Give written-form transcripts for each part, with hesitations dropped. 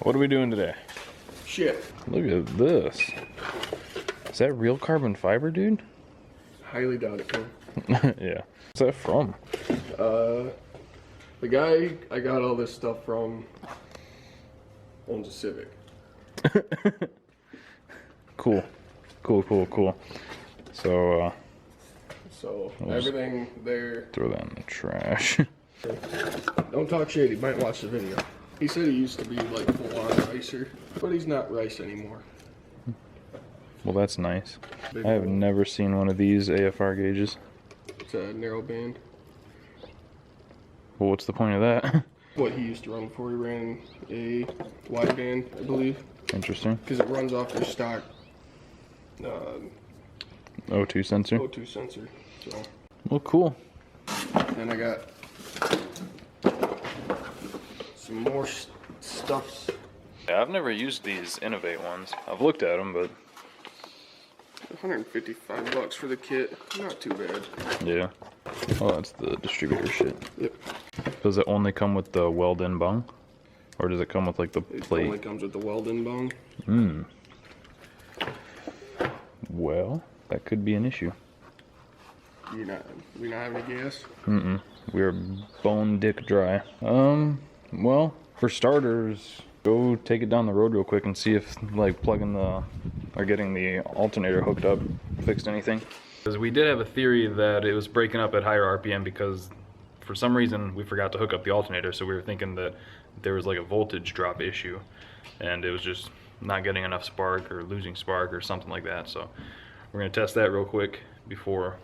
What are we doing today? Shit. Look at this. Is that real carbon fiber, dude? Highly doubt it, Phil. Yeah. What's that from? The guy I got all this stuff from owns a Civic. Cool. Cool. So, everything there. throw that in the trash. Don't talk shit, he might watch the video. He said he used to be like full-on ricer, but he's not rice anymore. Well, that's nice. I have never seen one of these AFR gauges. It's a narrow band. Well, what's the point of that? What he used to run before he ran a wide band, I believe. Interesting. Because it runs off your stock O2 sensor. O2 sensor. So. Well, cool. Then I got some more stuffs. Yeah, I've never used these Innovate ones. I've looked at them, but 155 bucks for the kit. Not too bad. yeah. Oh, that's the distributor shit. Yep. Does it only come with the weld-in bung? Or does it come with like the plate? It only comes with the weld-in bung. Well, that could be an issue. We not have any gas? We're bone dick dry. Well, for starters, go take it down the road real quick and see if like plugging or getting the alternator hooked up fixed anything. Because we did have a theory that it was breaking up at higher RPM because for some reason we forgot to hook up the alternator, so we were thinking that there was like a voltage drop issue and it was just not getting enough spark or losing spark or something like that. So we're gonna test that real quick before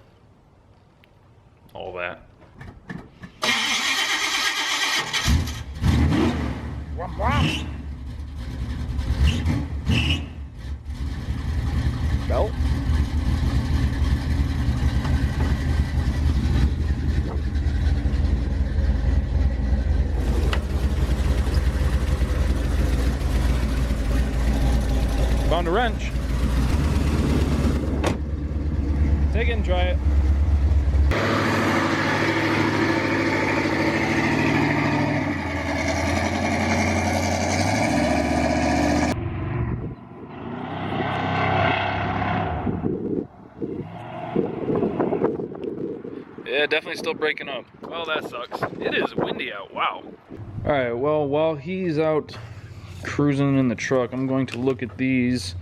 all that. Belt? Found a wrench. Take it and try it. Yeah, definitely still breaking up. Well, that sucks. It is windy out, wow. Alright, well, while he's out cruising in the truck, I'm going to look at these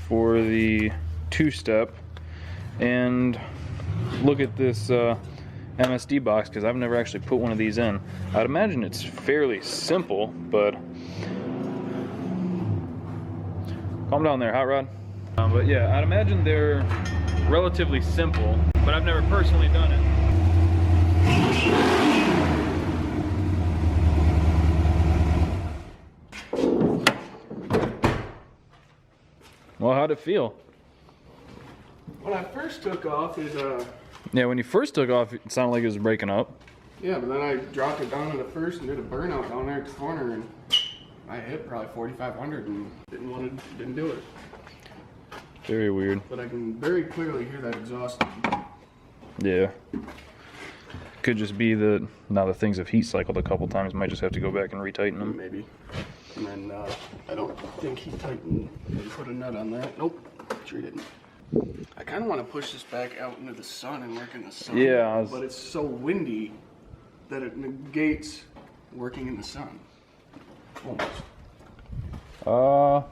for the two-step and look at this MSD box because I've never actually put one of these in. I'd imagine it's fairly simple, but calm down there, Hot Rod. But yeah, I'd imagine they're relatively simple, but I've never personally done it. Well, how'd it feel? When I first took off, Yeah, when you first took off, it sounded like it was breaking up. yeah, but then I dropped it down in the first and did a burnout down there at the corner, and I hit probably 4,500 and didn't do it. Very weird. But I can very clearly hear that exhaust. Yeah. Could just be that now the things have heat cycled a couple times. Might just have to go back and retighten them. Maybe. And then I don't think he tightened and put a nut on that. Nope, sure didn't. I kind of want to push this back out into the sun and work in the sun. Yeah. But it's so windy that it negates working in the sun. Almost. I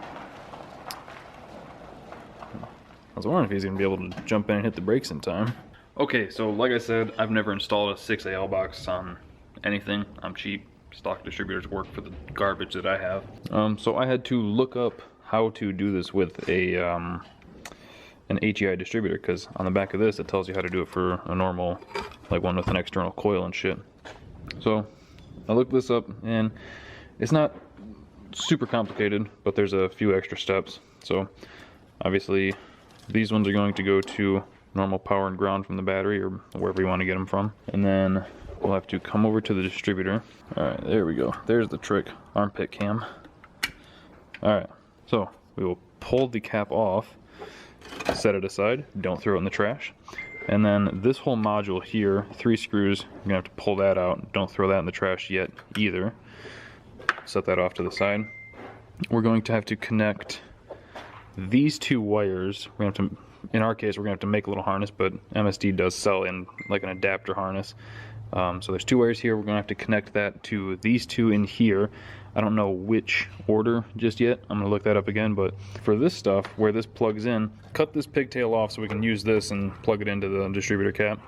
was wondering if he's gonna be able to jump in and hit the brakes in time. Okay, so like I said, I've never installed a 6AL box on anything. I'm cheap. Stock distributors work for the garbage that I have. So I had to look up how to do this with an HEI distributor, because on the back of this it tells you how to do it for a normal, like one with an external coil and shit. So I looked this up and it's not super complicated, but there's a few extra steps. So obviously these ones are going to go to normal power and ground from the battery or wherever you want to get them from, and then we'll have to come over to the distributor. Alright, there we go. There's the trick. Armpit cam. Alright, so we will pull the cap off, set it aside, don't throw it in the trash, and then this whole module here, 3 screws, you're gonna have to pull that out. Don't throw that in the trash yet either. Set that off to the side. we're going to have to connect these two wires. We're going to have to, in our case, we're going to have to make a little harness, but MSD does sell in like an adapter harness. So there's two wires here. We're going to have to connect that to these two in here. I don't know which order just yet. I'm going to look that up again, but for this stuff, where this plugs in, cut this pigtail off so we can use this and plug it into the distributor cap.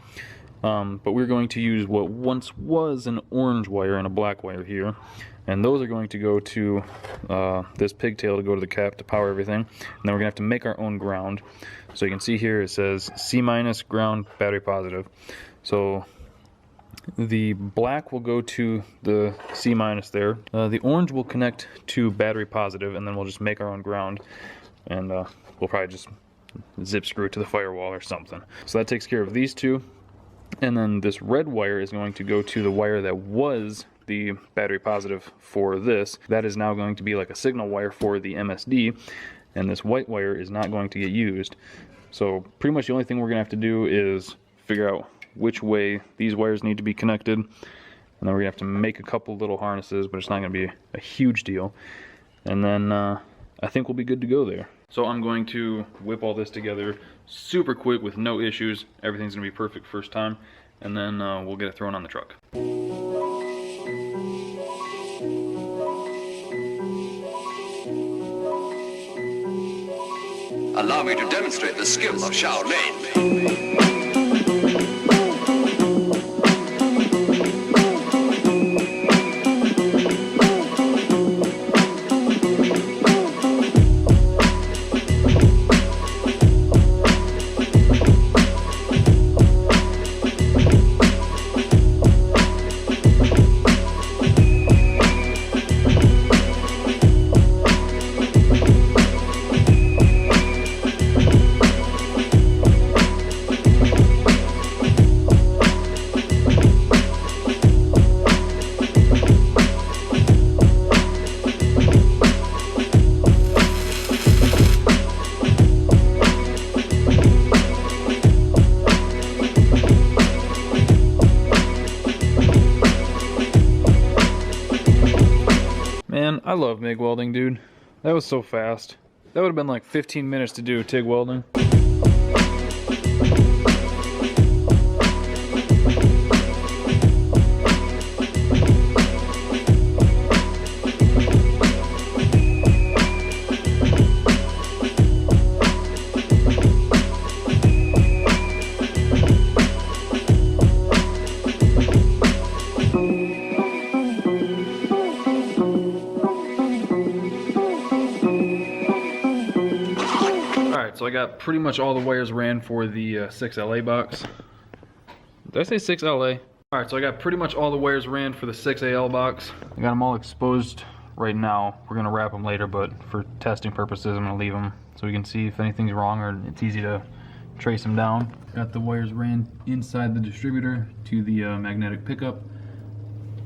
But we're going to use what once was an orange wire and a black wire here, and those are going to go to this pigtail to go to the cap to power everything. And then we're going to have to make our own ground. So you can see here it says C- ground, battery positive. So the black will go to the C- there. The orange will connect to battery positive, and then we'll just make our own ground, and we'll probably just zip screw it to the firewall or something. So that takes care of these two. And then this red wire is going to go to the wire that was the battery positive for this. That is now going to be like a signal wire for the MSD, and this white wire is not going to get used. So pretty much the only thing we're going to have to do is figure out which way these wires need to be connected, and then we're going to have to make a couple little harnesses, but it's not going to be a huge deal. And then I think we'll be good to go there. So I'm going to whip all this together super quick with no issues. Everything's going to be perfect first time, and then we'll get it thrown on the truck. Allow me to demonstrate the skill of Shaolin. Man, I love MIG welding, dude. That was so fast. That would have been like 15 minutes to do TIG welding. So I got pretty much all the wires ran for the 6LA box. Did I say 6LA? Alright, so I got pretty much all the wires ran for the 6AL box. I got them all exposed right now. We're going to wrap them later, but for testing purposes I'm going to leave them so we can see if anything's wrong, or it's easy to trace them down. Got the wires ran inside the distributor to the magnetic pickup.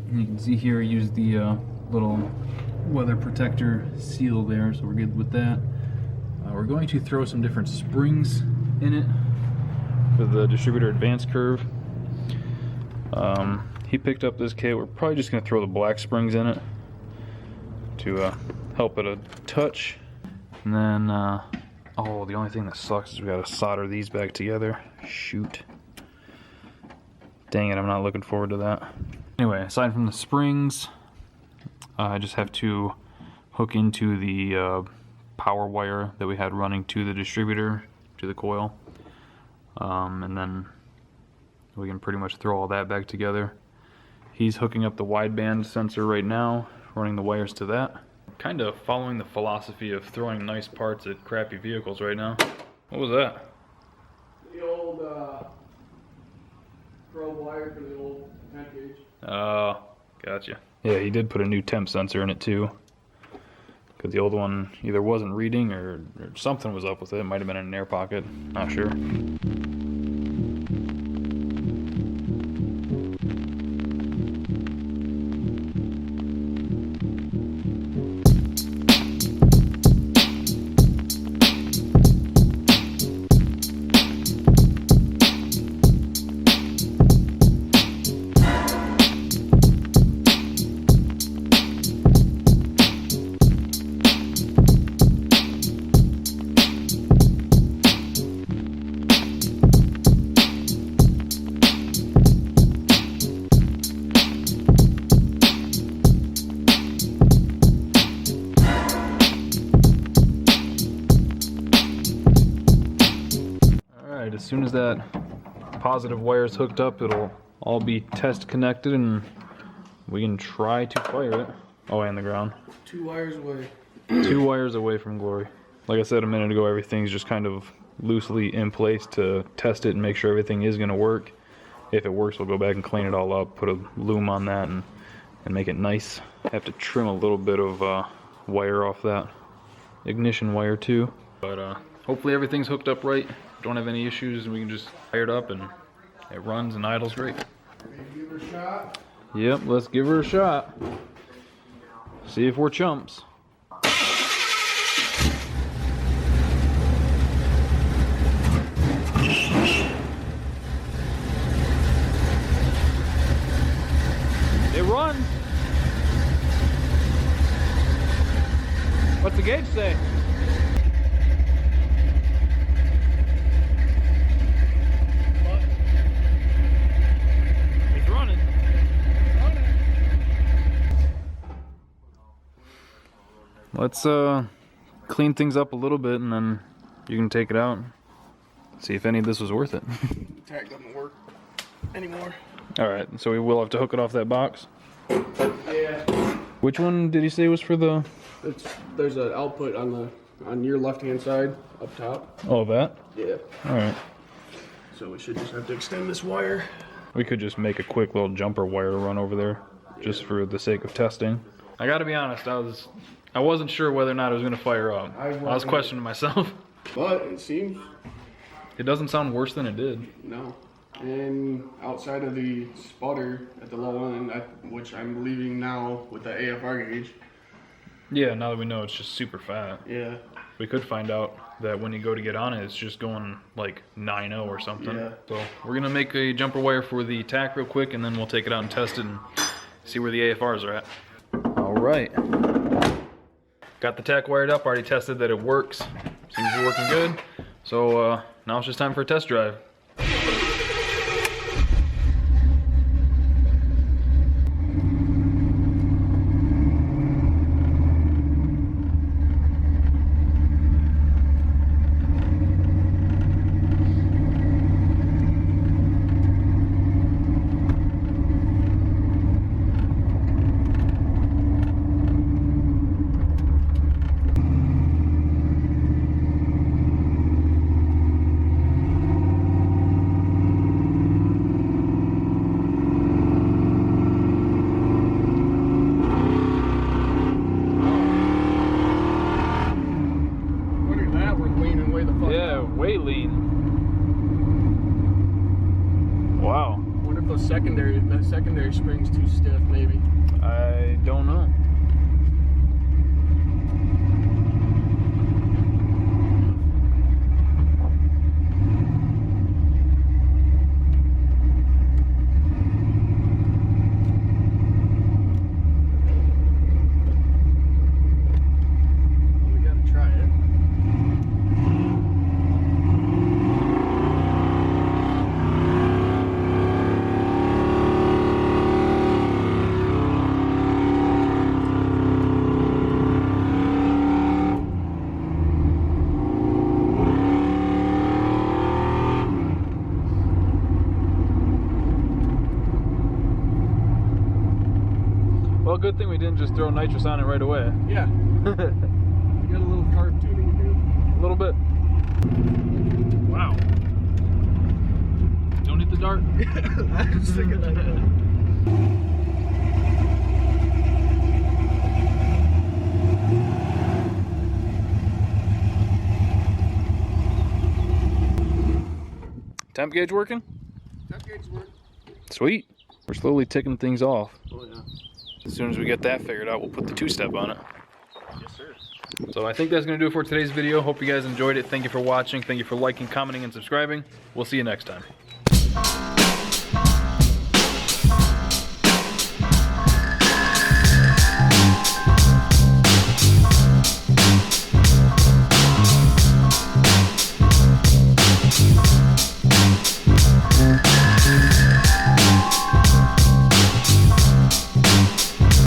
And you can see here I used the little weather protector seal there, so we're good with that. We're going to throw some different springs in it for the distributor advance curve. He picked up this kit. We're probably just going to throw the black springs in it to help it a touch. And then, oh, the only thing that sucks is we got to solder these back together. Shoot. Dang it, I'm not looking forward to that. Anyway, aside from the springs, I just have to hook into the power wire that we had running to the distributor, to the coil, and then we can pretty much throw all that back together. He's hooking up the wideband sensor right now, running the wires to that. Kind of following the philosophy of throwing nice parts at crappy vehicles right now. What was that? The old probe wire for the old temp gauge. Oh, gotcha. Yeah, he did put a new temp sensor in it too, because the old one either wasn't reading or something was up with it. It might have been in an air pocket, not sure. Alright, as soon as that positive wire is hooked up, it'll all be test connected and we can try to fire it. Oh, and the ground. 2 wires away. 2 wires away from glory. Like I said a minute ago, everything's just kind of loosely in place to test it and make sure everything is going to work. If it works, we'll go back and clean it all up, put a loom on that and make it nice. Have to trim a little bit of wire off that ignition wire too. But hopefully everything's hooked up right. Don't have any issues, and we can just fire it up and it runs and idles great. Give her a shot. Yep, let's give her a shot. See if we're chumps. It runs. What's the gauge say? It's running. Let's clean things up a little bit and then you can take it out. See if any of this was worth it. Tag doesn't work anymore. Alright, so we will have to hook it off that box. Yeah. Which one did he say was for the... There's an output on your left-hand side, up top. Oh, that? Yeah. Alright. So we should just have to extend this wire. We could just make a quick little jumper wire to run over there, just for the sake of testing. I gotta be honest, I wasn't sure whether or not it was gonna fire up. I was questioning myself. But it seems... It doesn't sound worse than it did. No. And outside of the sputter at the low end, which I'm leaving now with the AFR gauge. Yeah, now that we know it's just super fat. Yeah. We could find out that when you go to get on it, it's just going like 9.0 or something. Yeah. So we're gonna make a jumper wire for the tack real quick, and then we'll take it out and test it and see where the AFRs are at. All right. Got the tack wired up, already tested that it works. Seems to be working good. So now it's just time for a test drive. Way lean. Wow. I wonder if that secondary spring's too stiff, maybe. I don't know. We gotta try it. Well, good thing we didn't just throw nitrous on it right away. Yeah. We got a little carb tuning to do. A little bit. Wow. Don't hit the dart. I was thinking that. Temp gauge working? Temp gauge work. Sweet. We're slowly ticking things off. Oh yeah. As soon as we get that figured out, we'll put the two-step on it. Yes, sir. So I think that's going to do it for today's video. Hope you guys enjoyed it. Thank you for watching. Thank you for liking, commenting, and subscribing. We'll see you next time.